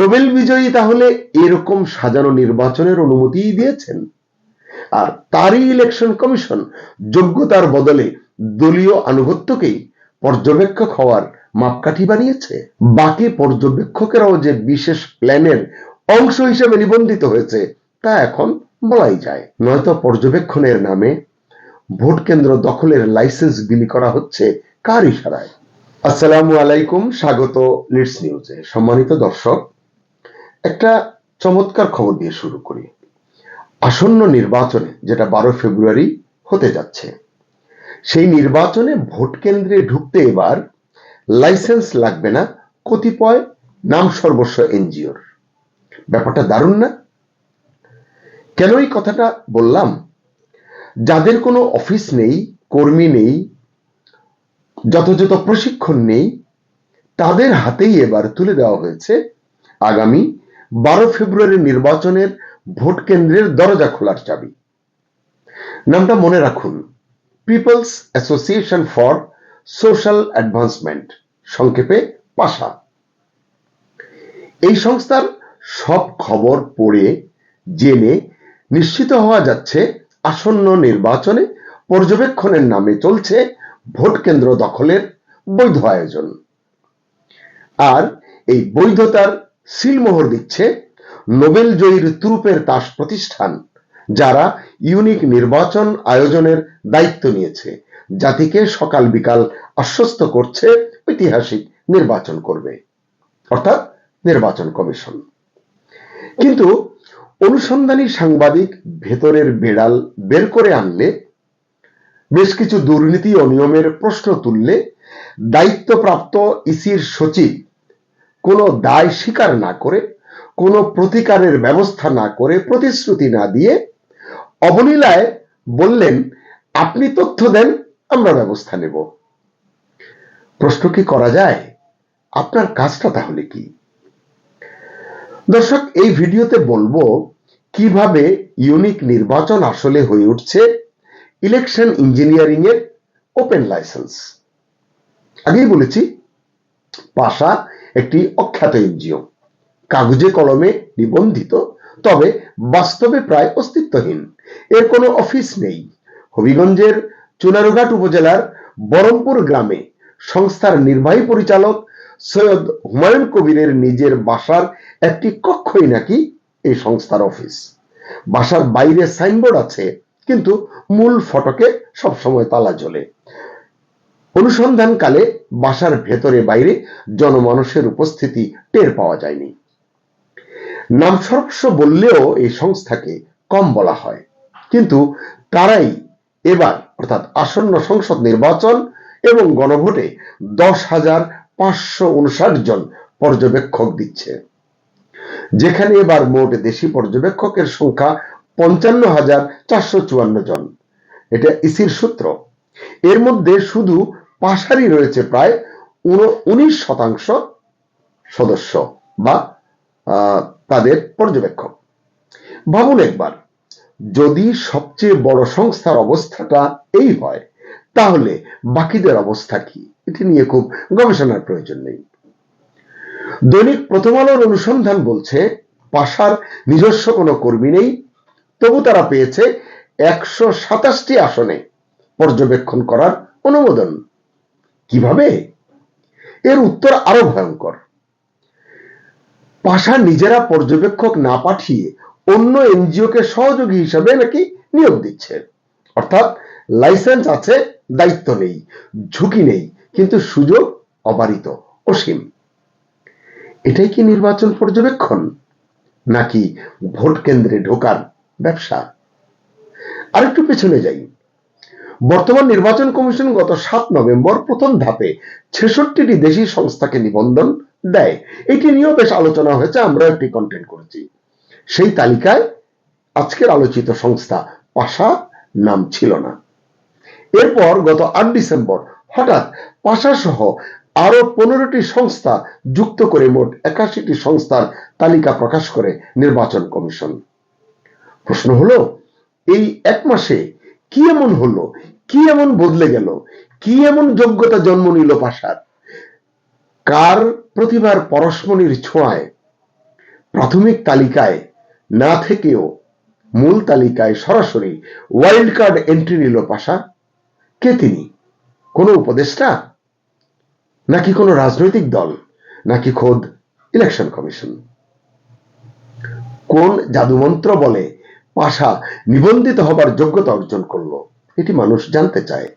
Nobel বিজয়ী তাহলে এরকম সাজানো নির্বাচনের অনুমতি দিয়েছেন, আর তারই ইলেকশন কমিশন যোগ্যতার বদলে দলীয় আনুগত্যকেই পর্যবেক্ষক হওয়ার মাপকাঠি বানিয়েছে। বাকি পর্যবেক্ষকেরাও যে বিশেষ প্ল্যানের অংশ হিসেবে নিবন্ধিত হয়েছে তা এখন বলাই যায়। নয়তো পর্যবেক্ষণের নামে ভোট কেন্দ্র দখলের লাইসেন্স বিলি করা হচ্ছে কার ইশারায়? আসসালামু আলাইকুম, স্বাগত লিডস নিউজে। সম্মানিত দর্শক, একটা চমৎকার খবর দিয়ে শুরু করি। আসন্ন নির্বাচনে, যেটা 12 ফেব্রুয়ারি হতে যাচ্ছে, সেই নির্বাচনে ভোট কেন্দ্রে ঢুকতে এবার লাইসেন্স লাগবে না কতিপয় নাম সর্বস্ব এনজিওর। ব্যাপারটা দারুণ না? কেন এই কথাটা বললাম? যাদের কোনো অফিস নেই, কর্মী নেই, যথাযথ প্রশিক্ষণ নেই, তাদের হাতেই এবার তুলে দেওয়া হয়েছে আগামী 12 ফেব্রুয়ারি নির্বাচনের ভোট কেন্দ্রের দরজা খোলার চাবি। নামটা মনে রাখুন, people's association for social advancement, সংক্ষেপে পাশা। এই সংস্থার সব খবর পড়ে জেনে নিশ্চিত হওয়া যাচ্ছে আসন্ন নির্বাচনে পর্যবেক্ষণের নামে চলছে ভোট কেন্দ্র দখলের বৈধ আয়োজন। আর এই বৈধতার সিলমোহর দিচ্ছে নোবেল জয়ীর তুরুপের তাস প্রতিষ্ঠান, যারা ইউনিক নির্বাচন আয়োজনের দায়িত্ব নিয়েছে, জাতিকে সকাল বিকাল আশ্বস্ত করছে ঐতিহাসিক নির্বাচন করবে, অর্থাৎ নির্বাচন কমিশন। কিন্তু অনুসন্ধানী সাংবাদিক ভেতরের বেড়াল বের করে আনলে, বেশ কিছু দুর্নীতি ও নিয়মের প্রশ্ন তুললে, দায়িত্বপ্রাপ্ত ইসির সচিব কোনো দায় স্বীকার না করে, কোনো প্রতিকারের ব্যবস্থা না করে, প্রতিশ্রুতি না দিয়ে অবলীলায় বললেন, আপনি তথ্য দেন, আমরা ব্যবস্থা নেব। প্রশ্ন কি করা যায়? আপনার কাজটা তাহলে কি? দর্শক, এই ভিডিওতে বলবো কিভাবে ইউনিক নির্বাচন আসলে হয়ে উঠছে ইলেকশন ইঞ্জিনিয়ারিং এর ওপেন লাইসেন্স। আগেই বলেছি, পাশা একটি অখ্যাত এনজিও, কাগজে কলমে নিবন্ধিত, তবে বাস্তবে প্রায় অস্তিত্বহীন। এর কোনো অফিস নেই। হবিগঞ্জের চুনারুঘাট উপজেলার বরমপুর গ্রামে সংস্থার নির্বাহী পরিচালক সৈয়দ হুমায়ুন কবিরের নিজের বাসার একটি কক্ষই নাকি এই সংস্থার অফিস। বাসার বাইরে সাইনবোর্ড আছে, কিন্তু মূল ফটকে সবসময় তালা ঝোলে। অনুসন্ধানকালে বাসার ভেতরে বাইরে জনমানুষের উপস্থিতি টের পাওয়া যায়নি। নাম সর্বস্ব বললেও এই সংস্থাকে কম বলা হয়, কিন্তু তারাই এবার, অর্থাৎ আসন্ন সংসদ নির্বাচন এবং গণভোটে 10,559 জন পর্যবেক্ষক দিচ্ছে। যেখানে এবার মোট দেশি পর্যবেক্ষকের সংখ্যা 55,454 জন। এটা ইসির সূত্র। এর মধ্যে শুধু পাশারই রয়েছে প্রায় 19% সদস্য বা তাদের পর্যবেক্ষক। ভাবুন একবার, যদি সবচেয়ে বড় সংস্থার অবস্থাটা এই হয়, তাহলে বাকিদের অবস্থা কি? এটি নিয়ে খুব গবেষণার প্রয়োজন নেই। দৈনিক প্রথম আলোর অনুসন্ধান বলছে, পাশার নিজস্ব কোনো কর্মী নেই, তবু তারা পেয়েছে 127টি আসনে পর্যবেক্ষণ করার অনুমোদন। কিভাবে? এর উত্তর আরো ভয়ঙ্কর। পাশা নিজেরা পর্যবেক্ষক না পাঠিয়ে অন্য এনজিওকে সহযোগী হিসাবে নাকি নিয়োগ দিচ্ছে। অর্থাৎ লাইসেন্স আছে, দায়িত্ব নেই, ঝুঁকি নেই, কিন্তু সুযোগ অবারিত, অসীম। এটাই কি নির্বাচন পর্যবেক্ষণ, নাকি ভোট কেন্দ্রে ঢোকার ব্যবসা? আরেকটু পেছনে যাই। বর্তমান নির্বাচন কমিশন গত 7 নভেম্বর প্রথম ধাপে 66টি দেশি সংস্থাকে নিবন্ধন দেয়। এটি নিয়েও বেশ আলোচনা হয়েছে, আমরা একটি কন্টেন্ট করেছি। সেই তালিকায় আজকের আলোচিত সংস্থা পাশা নাম ছিল না। এরপর গত 8 ডিসেম্বর হঠাৎ পাশা সহ আরো 15টি সংস্থা যুক্ত করে মোট 81টি সংস্থার তালিকা প্রকাশ করে নির্বাচন কমিশন। প্রশ্ন হলো, এই এক মাসে কি এমন হলো, কি এমন বদলে গেল, কি এমন যোগ্যতা জন্ম নিল পাশার? কার প্রতিভার পরশমণির ছোঁয়ায় প্রাথমিক তালিকায় না থেকেও মূল তালিকায় সরাসরি ওয়াইল্ড কার্ড এন্ট্রি নিল পাশা। কে তিনি? কোনো উপদেষ্টা, নাকি কোনো রাজনৈতিক দল, নাকি খোদ ইলেকশন কমিশন? কোন জাদুমন্ত্র বলে পাশা নিবন্ধিত হবার যোগ্যতা অর্জন করলো, এটি মানুষ জানতে চায়।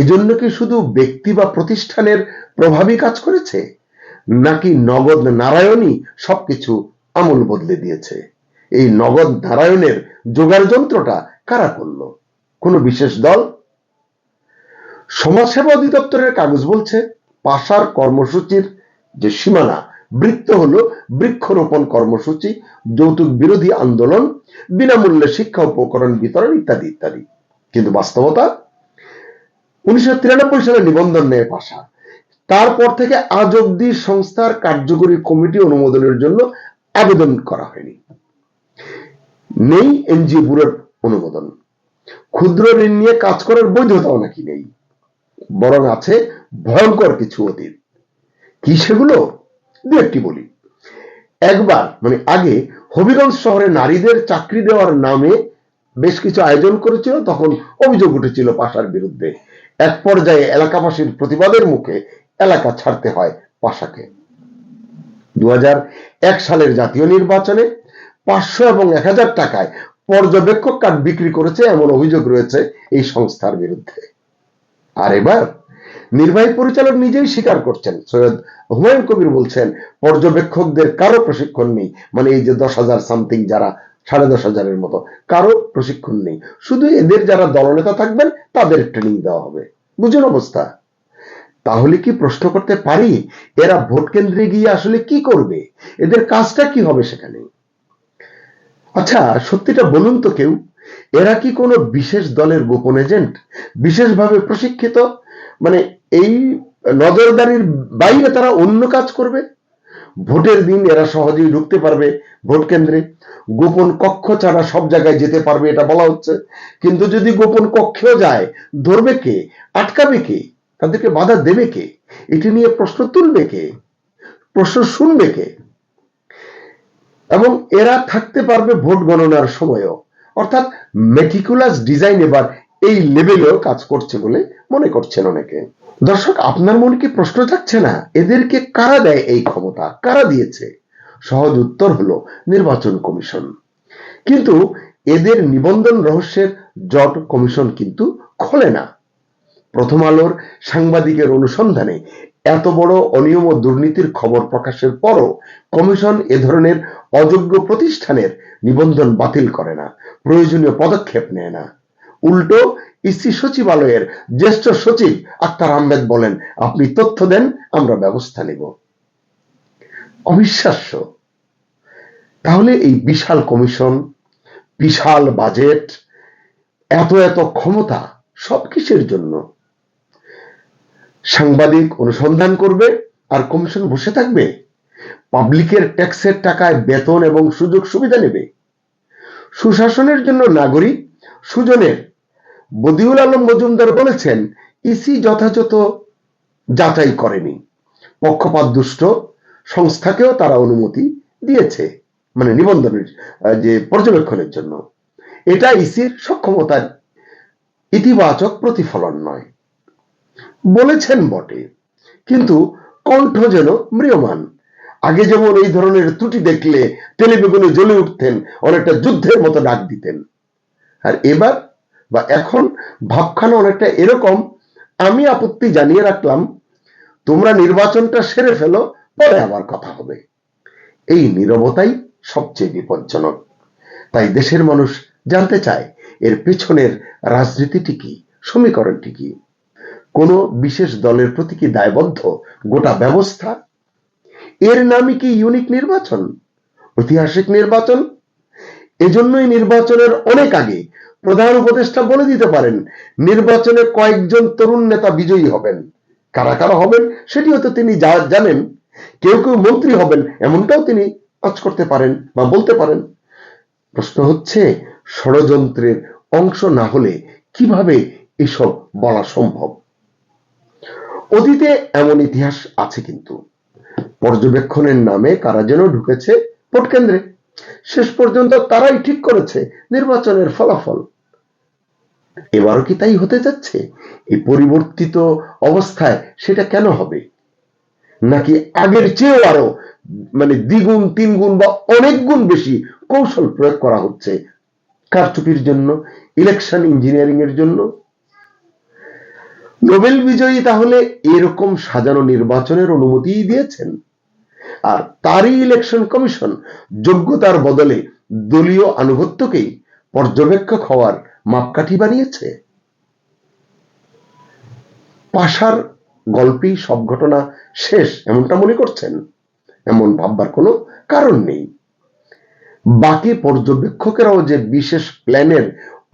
এজন্য কি শুধু ব্যক্তি বা প্রতিষ্ঠানের প্রভাবই কাজ করেছে, নাকি নগদ নারায়ণই সবকিছু আমূল বদলে দিয়েছে? এই নগদ নারায়ণের জোগাড় যন্ত্রটা কারা করলো? কোনো বিশেষ দল? সমাজসেবা অধিদপ্তরের কাগজ বলছে পাশার কর্মসূচির যে সীমানা বৃত্ত হলো বৃক্ষরোপণ কর্মসূচি, যৌতুক বিরোধী আন্দোলন, বিনামূল্যে শিক্ষা উপকরণ বিতরণ ইত্যাদি ইত্যাদি। কিন্তু বাস্তবতা 1993 সালে নিবন্ধন নেয় পাশা। তারপর থেকে আজ অব্দি সংস্থার কার্যকরী কমিটি অনুমোদনের জন্য আবেদন করা হয়নি। নেই এনজিও ব্যুরোর অনুমোদন। ক্ষুদ্র ঋণ নিয়ে কাজ করার বৈধতাও নাকি নেই, বরং আছে ভয়ঙ্কর কিছু অতীত। কি সেগুলো? দু একটি বলি। একবার আগে হবিগঞ্জ শহরে নারীদের চাকরি দেওয়ার নামে বেশ কিছু আয়োজন করেছিল, তখন অভিযোগ উঠেছিল পাশার বিরুদ্ধে। এক পর্যায়ে এলাকাবাসীর প্রতিবাদের মুখে এলাকা ছাড়তে হয় পাশাকে। 2001 সালের জাতীয় নির্বাচনে 500 এবং 1000 টাকায় পর্যবেক্ষক কার্ড বিক্রি করেছে এমন অভিযোগ রয়েছে এই সংস্থার বিরুদ্ধে। আর এবার নির্বাহী পরিচালক নিজেই স্বীকার করছেন। সৈয়দ হুমায়ুন কবির বলছেন পর্যবেক্ষকদের কারো প্রশিক্ষণ নেই, এই যে 10,000 সামথিং যারা 10,500 মতো, কারো প্রশিক্ষণ নেই, শুধু এদের যারা দলনেতা থাকবেন তাদের ট্রেনিং দেওয়া হবে। বুঝুন অবস্থা। তাহলে কি প্রশ্ন করতে পারি এরা ভোট কেন্দ্রে গিয়ে আসলে কি করবে? এদের কাজটা কি হবে সেখানে? আচ্ছা সত্যিটা বলুন তো কেউ, এরা কি কোনো বিশেষ দলের গোপন এজেন্ট, বিশেষভাবে প্রশিক্ষিত? এই নজরদারির বাইরে তারা অন্য কাজ করবে? ভোটের দিন এরা সহজেই ঢুকতে পারবে ভোট কেন্দ্রে, গোপন কক্ষ ছাড়া সব জায়গায় যেতে পারবে এটা বলা হচ্ছে। কিন্তু যদি গোপন কক্ষেও যায়, ধরবে কে, আটকাবে কে, তাদেরকে বাধা দেবে কে, এটি নিয়ে প্রশ্ন তুলবে কে, প্রশ্ন শুনবে কে? এবং এরা থাকতে পারবে ভোট গণনার সময়ও। অর্থাৎ মেটিকুলাস ডিজাইন এবার এই লেভেলেও কাজ করছে বলে মনে করছেন অনেকে। দর্শক, আপনার মনে কি প্রশ্ন থাকছে না এদেরকে কারা দেয় এই ক্ষমতা, কারা দিয়েছে? সহজ উত্তর হলো নির্বাচন কমিশন। কিন্তু এদের নিবন্ধন রহস্যের জট কমিশন কিন্তু খোলে না। প্রথম আলোর সাংবাদিকের অনুসন্ধানে এত বড় অনিয়ম ও দুর্নীতির খবর প্রকাশের পরও কমিশন এ ধরনের অযোগ্য প্রতিষ্ঠানের নিবন্ধন বাতিল করে না, প্রয়োজনীয় পদক্ষেপ নেয় না। উল্টো ইসি সচিবালয়ের জ্যেষ্ঠ সচিব আক্তার আহমেদ বলেন, আপনি তথ্য দেন, আমরা ব্যবস্থা নেব। অবিশ্বাস্য। তাহলে এই বিশাল কমিশন, বিশাল বাজেট, এত এত ক্ষমতা সব কিসের জন্য? সাংবাদিক অনুসন্ধান করবে আর কমিশন বসে থাকবে? পাবলিকের ট্যাক্সের টাকায় বেতন এবং সুযোগ সুবিধা নেবে? সুশাসনের জন্য নাগরিক সুজনের বদিউল আলম মজুমদার বলেছেন, ইসি যথাযথ যাচাই করেনি, পক্ষপাত দুষ্ট সংস্থাকেও তারা অনুমতি দিয়েছে নিবন্ধনের যে পর্যবেক্ষণের জন্য। এটা ইসির সক্ষমতার ইতিবাচক প্রতিফলন নয় বলেছেন বটে, কিন্তু কণ্ঠ যেন ম্রিয়মান। আগে যেমন এই ধরনের ত্রুটি দেখলে টেলিভিশনে জ্বলে উঠতেন, অনেকটা যুদ্ধের মতো ডাক দিতেন, আর এবার বা এখন ভাবখানা অনেকটা এরকম, আমি আপত্তি জানিয়ে রাখলাম, তোমরা নির্বাচনটা সেরে ফেলো, পরে আবার কথা হবে। এই নীরবতাই সবচেয়ে বিপজ্জনক। তাই দেশের মানুষ জানতে চায় এর পেছনের রাজনীতিটি কি, সমীকরণটি কি? কোন বিশেষ দলের প্রতি কি দায়বদ্ধ গোটা ব্যবস্থা? এর নামই কি ইউনিক নির্বাচন, ঐতিহাসিক নির্বাচন? এজন্যই নির্বাচনের অনেক আগে প্রধান উপদেষ্টা বলে দিতে পারেন নির্বাচনে কয়েকজন তরুণ নেতা বিজয়ী হবেন। কারা কারা হবেন সেটি হয়তো তিনি জানেন, কেউ কেউ মন্ত্রী হবেন এমনটাও তিনি আজ করতে পারেন বা বলতে পারেন। প্রশ্ন হচ্ছে, ষড়যন্ত্রের অংশ না হলে কিভাবে এসব বলা সম্ভব? অতীতে এমন ইতিহাস আছে, কিন্তু পর্যবেক্ষণের নামে কারা যেন ঢুকেছে ভোট কেন্দ্রে। শেষ পর্যন্ত তারাই ঠিক করেছে নির্বাচনের ফলাফল। এবারও কি তাই হতে যাচ্ছে? এই পরিবর্তিত অবস্থায় সেটা কেন হবে? নাকি আগের চেয়েও আরো দ্বিগুণ তিনগুণ বা অনেক গুণ বেশি কৌশল প্রয়োগ করা হচ্ছে কারচুপির জন্য, ইলেকশন ইঞ্জিনিয়ারিং এর জন্য? নোবেল বিজয়ী তাহলে এরকম সাজানো নির্বাচনের অনুমতি দিয়েছেন, আর তারই ইলেকশন কমিশন যোগ্যতার বদলে দলীয় আনুগত্যকেই পর্যবেক্ষক হওয়ার মাপকাঠি বানিয়েছে। পাশার গল্পেই সব ঘটনা শেষ এমনটা মনে করছেন? এমন ভাববার কোনো কারণ নেই। বাকি পর্যবেক্ষকেরাও যে বিশেষ প্ল্যানের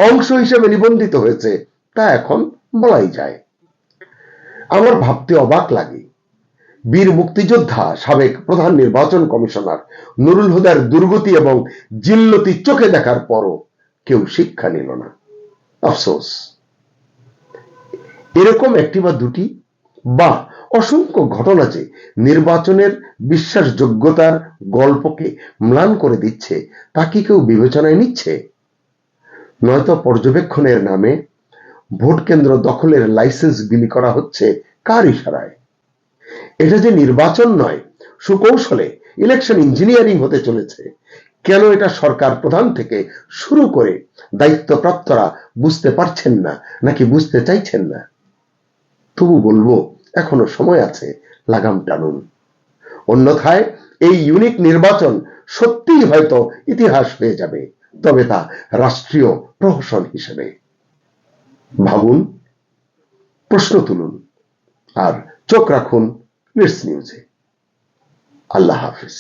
অংশ হিসেবে নিবন্ধিত হয়েছে তা এখন বলাই যায়। আমার ভাবতে অবাক লাগে, বীর মুক্তিযোদ্ধা সাবেক প্রধান নির্বাচন কমিশনার নুরুল হুদার দুর্গতি এবং জিল্লতি চোখে দেখার পরও কেউ শিক্ষা নিল না। আফসোস। এরকম একটি বা দুটি বা অসংখ্য ঘটনা যে নির্বাচনের বিশ্বাসযোগ্যতার গল্পকে ম্লান করে দিচ্ছে তা কি কেউ বিবেচনায় নিচ্ছে? নয়তো পর্যবেক্ষণের নামে ভোট কেন্দ্র দখলের লাইসেন্স বিলি করা হচ্ছে কার ইশারায়? এটা যে নির্বাচন নয়, সুকৌশলে ইলেকশন ইঞ্জিনিয়ারিং হতে চলেছে, কেন এটা সরকার প্রধান থেকে শুরু করে দায়িত্বপ্রাপ্তরা বুঝতে পারছেন না, নাকি বুঝতে চাইছেন না? তবু বলবো, এখনো সময় আছে, লাগাম টানুন। অন্যথায় এই ইউনিক নির্বাচন সত্যিই হয়তো ইতিহাস হয়ে যাবে, তবে তা রাষ্ট্রীয় প্রহসন হিসেবে। ভাবুন, প্রশ্ন তুলুন, আর চোখ রাখুন লিডস নিউজে। আল্লাহ হাফিজ।